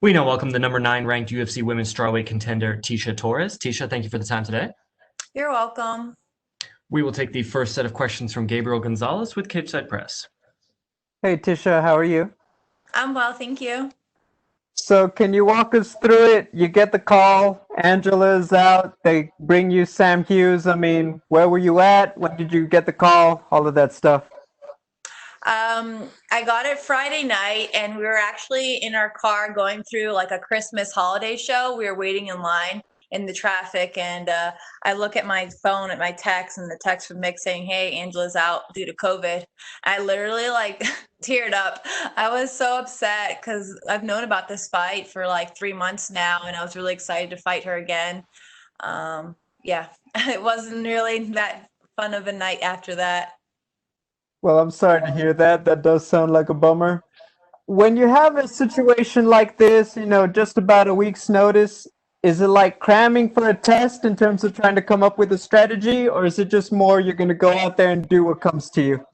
We now welcome the number 9 ranked UFC women's strawweight contender, Tecia Torres. Tecia, thank you for the time today. You're welcome. We will take the first set of questions from Gabriel Gonzalez with Capeside Press. Hey Tisha, how are you? I'm well, thank you. So can you walk us through it? You get the call, Angela's out, they bring you Sam Hughes. I mean, where were you at? When did you get the call? All of that stuff. I got it Friday night, and we were actually in our car going through like a Christmas holiday show. We were waiting in line in the traffic, and I look at my phone at my text, and the text from Mick saying, "Hey, Angela's out due to COVID." I literally like teared up. I was so upset because I've known about this fight for like 3 months now, and I was really excited to fight her again. Yeah, it wasn't really that fun of a night after that. Well, I'm sorry to hear that. That does sound like a bummer. When you have a situation like this, just about a week's notice, is it like cramming for a test in terms of trying to come up with a strategy, or is it just more you're going to go out there and do what comes to you?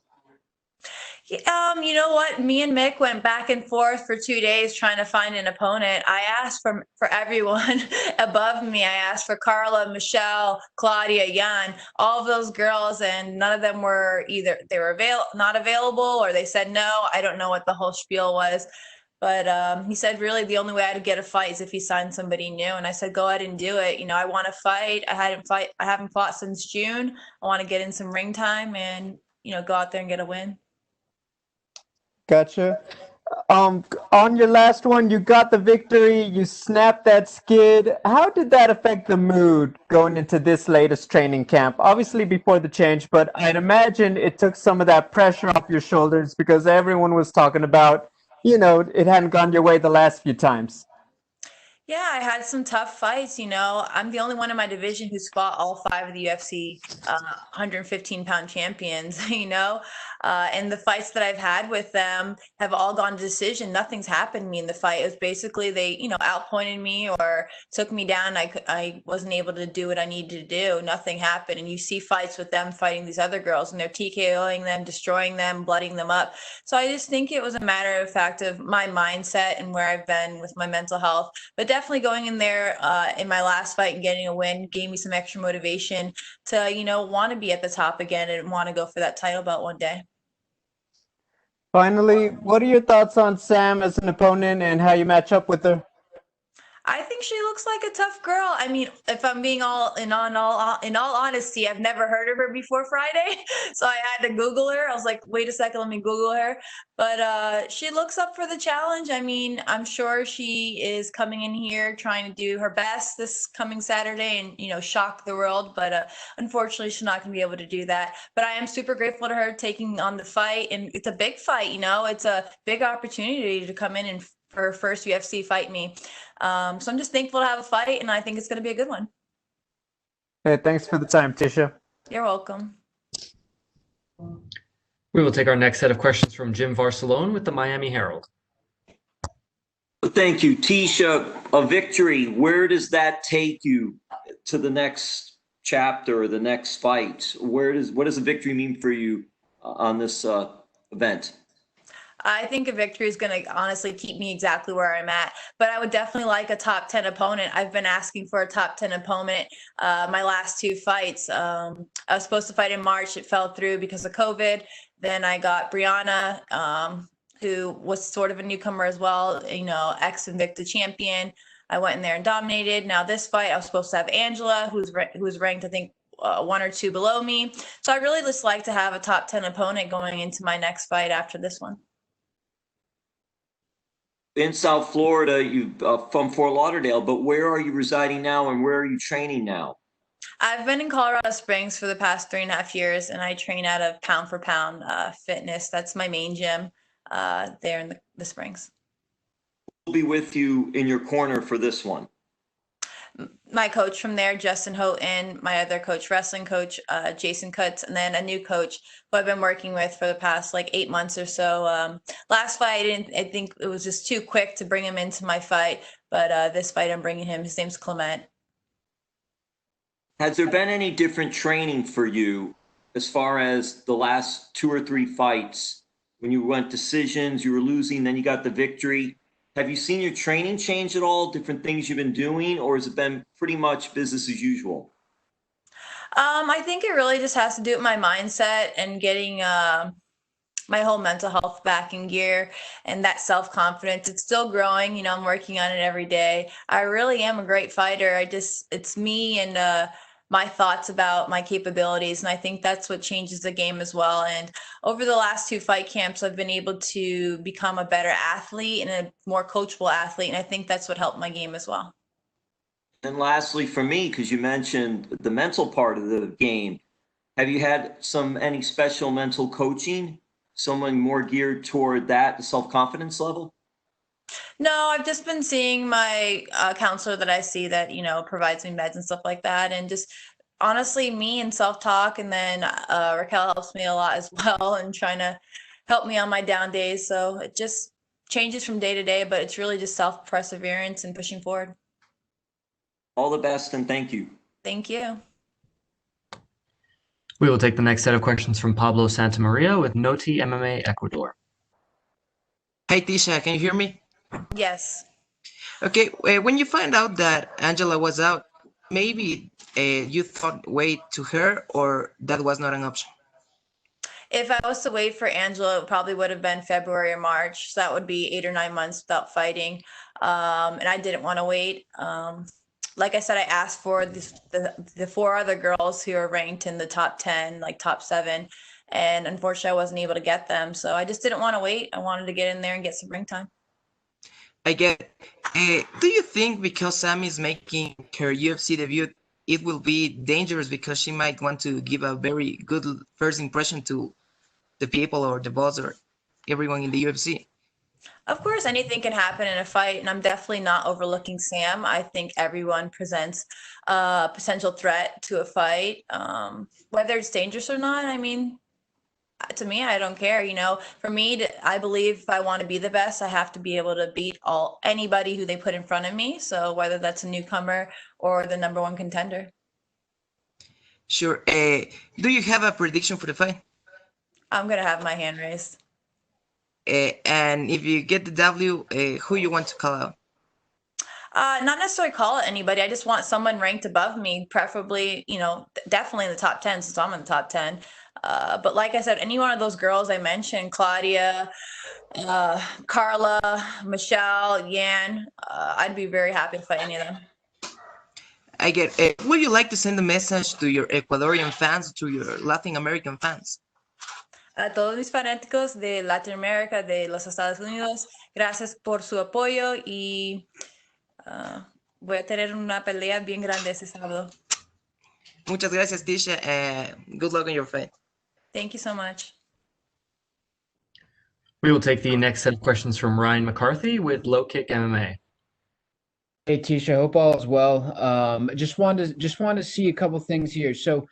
You know what? Me and Mick went back and forth for 2 days trying to find an opponent. I asked for everyone above me. I asked for Carla, Michelle, Claudia, Jan, all of those girls, and none of them were either they were not available or they said no. I don't know what the whole spiel was. But he said really the only way I'd get a fight is if he signed somebody new. And I said, go ahead and do it. I want to fight. I haven't fought since June. I want to get in some ring time and, go out there and get a win. Gotcha. On your last one, you got the victory, you snapped that skid. How did that affect the mood going into this latest training camp? Obviously before the change, but I'd imagine it took some of that pressure off your shoulders because everyone was talking about, it hadn't gone your way the last few times. Yeah, I had some tough fights. I'm the only one in my division who's fought all five of the UFC 115-pound champions, and the fights that I've had with them have all gone to decision. Nothing's happened to me in the fight. It was basically they, outpointed me or took me down. I wasn't able to do what I needed to do. Nothing happened. And you see fights with them fighting these other girls and they're TKOing them, destroying them, blooding them up. So I just think it was a matter of fact of my mindset and where I've been with my mental health. But definitely going in there in my last fight and getting a win gave me some extra motivation to, want to be at the top again and want to go for that title belt one day. Finally, what are your thoughts on Sam as an opponent and how you match up with her? I think she looks like a tough girl. I mean, if I'm being in all honesty, I've never heard of her before Friday, so I had to Google her. I was like, wait a second, let me Google her. But she looks up for the challenge. I mean, I'm sure she is coming in here trying to do her best this coming Saturday and shock the world. But unfortunately, she's not going to be able to do that. But I am super grateful to her taking on the fight, and it's a big fight. It's a big opportunity to come in and for her first UFC fight me. So I'm just thankful to have a fight, and I think it's going to be a good one. Hey, thanks for the time, Tisha. You're welcome. We will take our next set of questions from Jim Varsalone with the Miami Herald. Thank you. Tecia, a victory, where does that take you to the next chapter or the next fight? What does a victory mean for you on this event? I think a victory is going to honestly keep me exactly where I'm at, but I would definitely like a top 10 opponent. I've been asking for a top 10 opponent my last two fights. I was supposed to fight in March. It fell through because of COVID. Then I got Brianna, who was sort of a newcomer as well, ex-Invicta champion. I went in there and dominated. Now this fight, I was supposed to have Angela, who's ranked, I think, one or two below me. So I really just like to have a top 10 opponent going into my next fight after this one. In South Florida, you from Fort Lauderdale, but where are you residing now and where are you training now? I've been in Colorado Springs for the past 3.5 years, and I train out of Pound for Pound Fitness. That's my main gym there in the Springs. We'll be with you in your corner for this one. My coach from there, Justin Houghton, my other coach, wrestling coach, Jason Kutz, and then a new coach who I've been working with for the past 8 months or so. Last fight, I think it was just too quick to bring him into my fight, but this fight I'm bringing him. His name's Clement. Has there been any different training for you as far as the last 2 or 3 fights when you went decisions, you were losing, then you got the victory? Have you seen your training change at all? Different things you've been doing, or has it been pretty much business as usual? I think it really just has to do with my mindset and getting my whole mental health back in gear and that self-confidence. It's still growing, you know, I'm working on it every day. I really am a great fighter. It's me and my thoughts about my capabilities. And I think that's what changes the game as well. And over the last 2 fight camps, I've been able to become a better athlete and a more coachable athlete. And I think that's what helped my game as well. And lastly, for me, because you mentioned the mental part of the game, have you had any special mental coaching? Someone more geared toward that, the self-confidence level? No, I've just been seeing my counselor that I see that, you know, provides me meds and stuff like that. And just honestly, me and self-talk. And then Raquel helps me a lot as well and trying to help me on my down days. So it just changes from day to day, but it's really just self-perseverance and pushing forward. All the best and thank you. Thank you. We will take the next set of questions from Pablo Santamaria with Noti MMA Ecuador. Hi, Tecia, can you hear me? Yes. Okay, when you find out that Angela was out, maybe you thought wait to her, or that was not an option? If I was to wait for Angela, it probably would have been February or March. So that would be 8 or 9 months without fighting. And I didn't want to wait. Like I said, I asked for the 4 other girls who are ranked in the top 10, like top 7. And unfortunately, I wasn't able to get them. So I just didn't want to wait. I wanted to get in there and get some ring time. I get it. Do you think because Sam is making her UFC debut, it will be dangerous because she might want to give a very good first impression to the people or the boss or everyone in the UFC? Of course, anything can happen in a fight, and I'm definitely not overlooking Sam. I think everyone presents a potential threat to a fight, whether it's dangerous or not. I mean, to me, I don't care. You know, for me, I believe if I want to be the best, I have to be able to beat anybody who they put in front of me. So whether that's a newcomer or the #1 contender. Sure. Do you have a prediction for the fight? I'm gonna have my hand raised. And if you get the W, who you want to call out? Not necessarily call it anybody. I just want someone ranked above me, preferably, you know, definitely in the top 10 since I'm in the top 10. But like I said, any one of those girls I mentioned, Claudia, Carla, Michelle, Yan, I'd be very happy to fight any of them. I get it. Would you like to send a message to your Ecuadorian fans, to your Latin American fans? A todos mis fanáticos de Latinoamérica, de los Estados Unidos, gracias por su apoyo y voy a tener una pelea bien grande ese sábado. Muchas gracias, Tecia. Good luck on your fight. Thank you so much. We will take the next set of questions from Ryan McCarthy with Low Kick MMA. Hey Tisha, hope all is well. Just wanted to see a couple things here. So,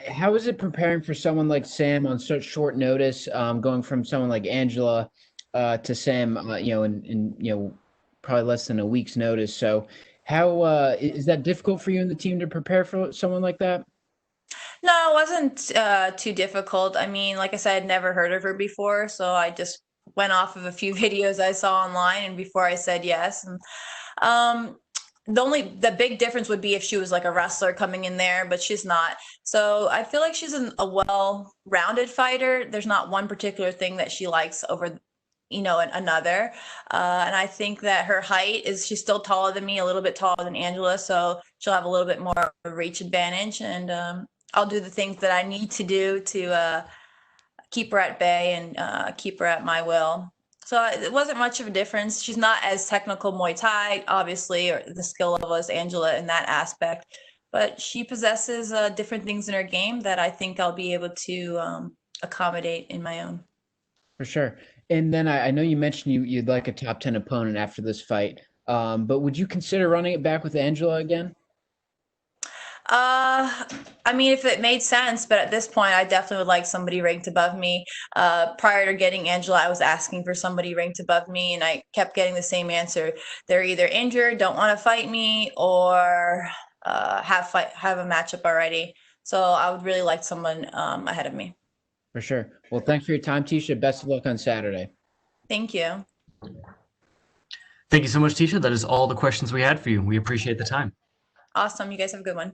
how is it preparing for someone like Sam on such short notice? Going from someone like Angela to Sam, you know, in you know, probably less than a week's notice. So, how is that difficult for you and the team to prepare for someone like that? No, it wasn't too difficult. I mean, like I said, I'd never heard of her before, so I just went off of a few videos I saw online, and before I said yes. And the big difference would be if she was like a wrestler coming in there, but she's not. So I feel like she's a well-rounded fighter. There's not one particular thing that she likes over, you know, another. And I think that her height she's still taller than me, a little bit taller than Angela, so she'll have a little bit more of a reach advantage. And I'll do the things that I need to do to keep her at bay and keep her at my will. So it wasn't much of a difference. She's not as technical Muay Thai, obviously, or the skill level as Angela in that aspect, but she possesses different things in her game that I think I'll be able to accommodate in my own. For sure. And then I know you mentioned you'd like a top 10 opponent after this fight, but would you consider running it back with Angela again? I mean, if it made sense, but at this point, I definitely would like somebody ranked above me. Prior to getting Angela, I was asking for somebody ranked above me, and I kept getting the same answer. They're either injured, don't want to fight me, or have a matchup already. So I would really like someone ahead of me. For sure. Well, thanks for your time, Tisha. Best of luck on Saturday. Thank you. Thank you so much, Tecia. That is all the questions we had for you. We appreciate the time. Awesome. You guys have a good one.